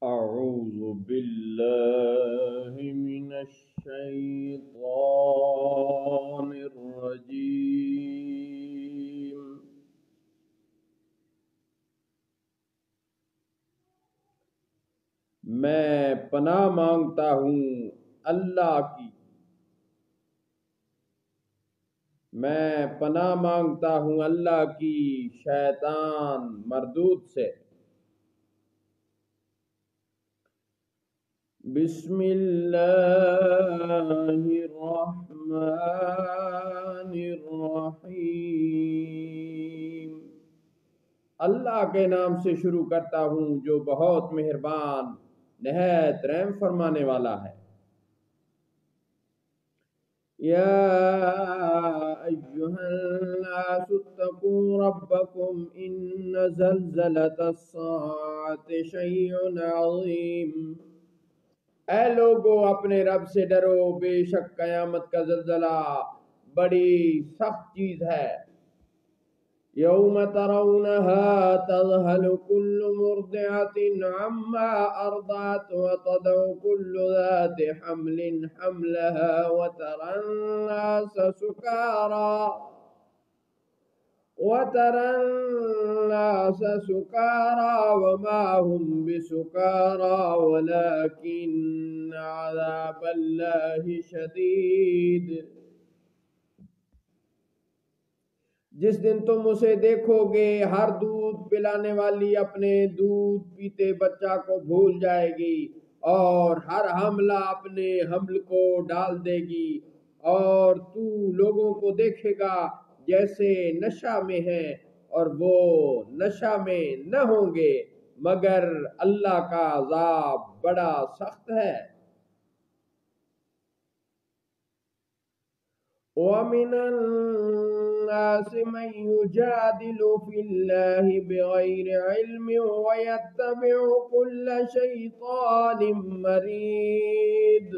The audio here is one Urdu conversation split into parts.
أعوذ بالله من الشيطان الرجيم میں پناہ مانگتا ہوں اللہ کی شیطان مردود سے۔ بسم اللہ الرحمن الرحیم، اللہ کے نام سے شروع کرتا ہوں جو بہت مہربان نہایت رحم فرمانے والا ہے۔ یا ایھا الناس اتقوا ربکم ان زلزلۃ الساعۃ شیء عظیم، اے لوگو اپنے رب سے ڈرو، بے شک قیامت کا زلزلہ بڑی سخت چیز ہے۔ یوم ترونہا تذہل کل مرضعۃ عما ارضعت وتضع کل ذات حمل حملها وترى الناس سکارى وما هم بسکارى ولكن عذاب اللہ شدید۔ جس دن تم اسے دیکھو گے، ہر دودھ پلانے والی اپنے دودھ پیتے بچہ کو بھول جائے گی، اور ہر حاملہ اپنے حمل کو ڈال دے گی، اور تو لوگوں کو دیکھے گا جیسے نشہ میں ہیں، اور وہ نشہ میں نہ ہوں گے، مگر اللہ کا عذاب بڑا سخت ہے۔ وَمِنَ النَّاسِ مَن يُجَادِلُ فِي اللَّهِ بِغَيْرِ عِلْمٍ وَيَتَّبِعُ كُلَّ شَيْطَانٍ مَرِيدٍ،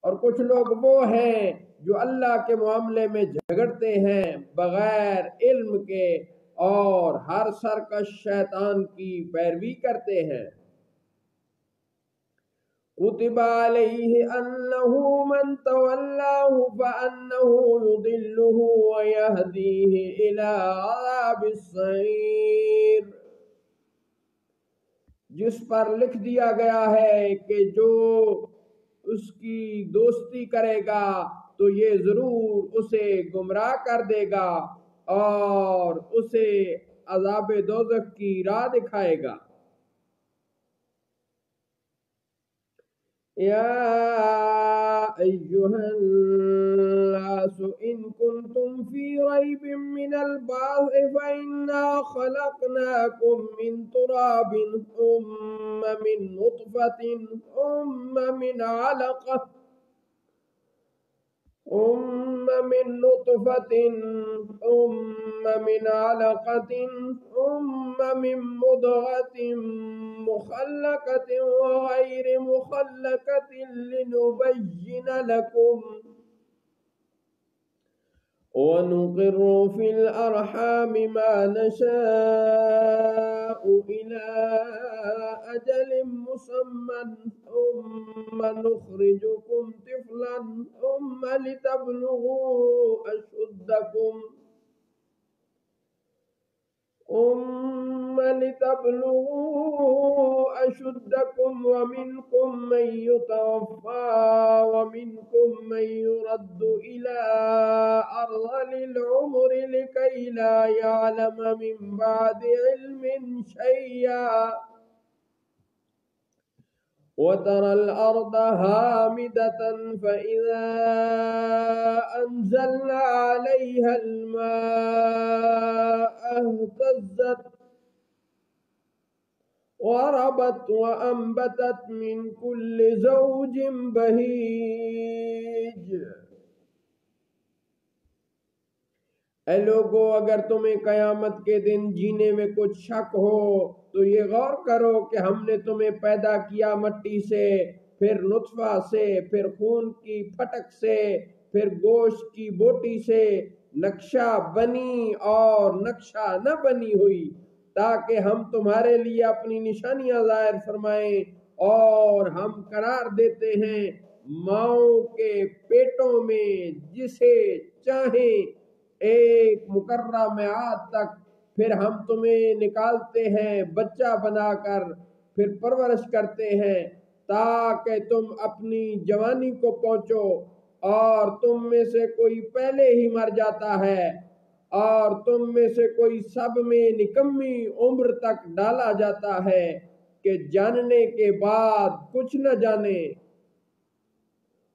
اور کچھ لوگ وہ ہیں جو اللہ کے معاملے میں جھگڑتے ہیں بغیر علم کے، اور ہر سرکش شیطان کی پیروی کرتے ہیں۔ کتب علیہ انہ من تولاہ فانہ یضلہ ویہدیہ الی عذاب السعیر، جس پر لکھ دیا گیا ہے کہ جو اس کی دوستی کرے گا تو یہ ضرور اسے گمراہ کر دے گا اور اسے عذاب دوزخ کی راہ دکھائے گا۔ یا ایھا الناس ان کنتم فی ریب من البعث فإنا خلقناکم من تراب ثم من نطفة ثم من علقة ثم من مضغة مخلقة وغير مخلقة لنبين لكم، ونقر في الأرحام ما نشاء إلى أجل مسمى ثم نخرجكم طفلا ثم لتبلغوا أشدكم ومنكم من يتوفى ومنكم من يرد إلى أرذل العمر لكي لا يعلم من بعد علم شيئا، وترى الأرض هامدة فإذا أنزلنا عليها الماء اهتزت وربت وأنبتت من كل زوج بهيج۔ اے لوگو، اگر تمہیں قیامت کے دن جینے میں کچھ شک ہو تو یہ غور کرو کہ ہم نے تمہیں پیدا کیا مٹی سے، پھر نطفہ سے، پھر خون کی پھٹک سے، پھر گوشت کی بوٹی سے، نقشہ بنی اور نقشہ نہ بنی ہوئی، تاکہ ہم تمہارے لیے اپنی نشانیاں ظاہر فرمائیں، اور ہم قرار دیتے ہیں ماؤں کے پیٹوں میں جسے چاہیں ایک مقررہ میعاد تک، پھر ہم تمہیں نکالتے ہیں بچہ بنا کر، پھر پرورش کرتے ہیں تاکہ تم اپنی جوانی کو پہنچو، اور تم میں سے کوئی پہلے ہی مر جاتا ہے، اور تم میں سے کوئی سب میں نکمی عمر تک ڈالا جاتا ہے کہ جاننے کے بعد کچھ نہ جانے۔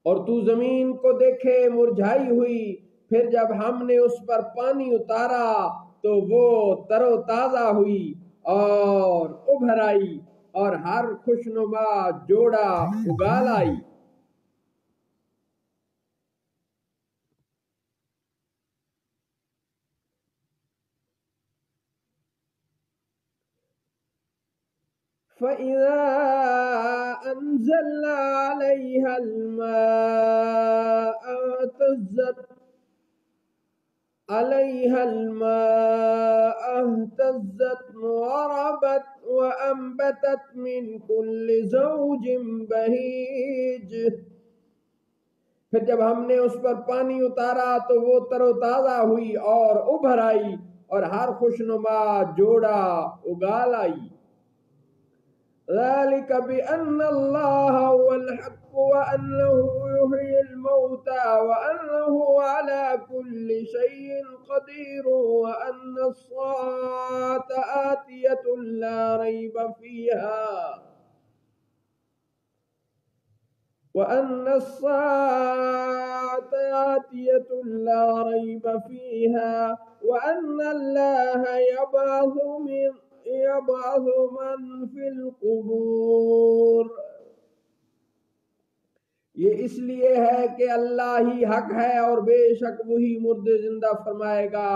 اور تو زمین کو دیکھے مرجھائی ہوئی، پھر جب ہم نے اس پر پانی اتارا تو وہ تر و تازہ ہوئی اور ابھر آئی، اور ہر خوشنما جوڑا اگال آئی۔ فَإِذَا أَنزَلْنَا عَلَيْهَا الْمَاءَ اهْتَزَّتْ وَرَبَتْ وَأَنبَتَتْ مِنْ كُلِّ زَوْجٍ بَهِيجٍ۔ پھر جب ہم نے اس پر پانی اتارا تو وہ تر و تازہ ہوئی اور ابھر آئی، اور ہر خوشنما جوڑا اگال آئی۔ ذَلِكَ بِأَنَّ اللَّهَ هُوَ الْحَقُّ وَأَنَّهُ يُحْيِي الْمَوْتَى وَأَنَّهُ عَلَى كُلِّ شَيْءٍ قَدِيرٌ وَأَنَّ السَّاعَةَ آتِيَةٌ لَا رَيْبَ فِيهَا وَأَنَّ اللَّهَ يَبْعَثُ مَن فِي الْقُبُورِ۔ یہ اس لیے ہے کہ اللہ ہی حق ہے، اور بے شک وہی مردے زندہ فرمائے گا،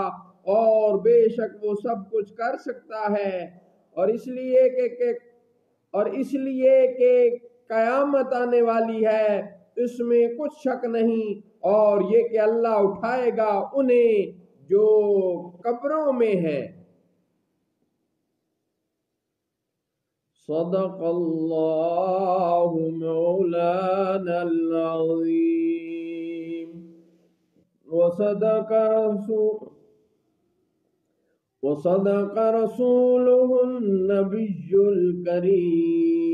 اور بے شک وہ سب کچھ کر سکتا ہے، اور اس لیے کہ قیامت آنے والی ہے، اس میں کچھ شک نہیں، اور یہ کہ اللہ اٹھائے گا انہیں جو قبروں میں ہیں۔ صدق اللہ مولانا العظیم، وصدق رسوله النبی الکریم۔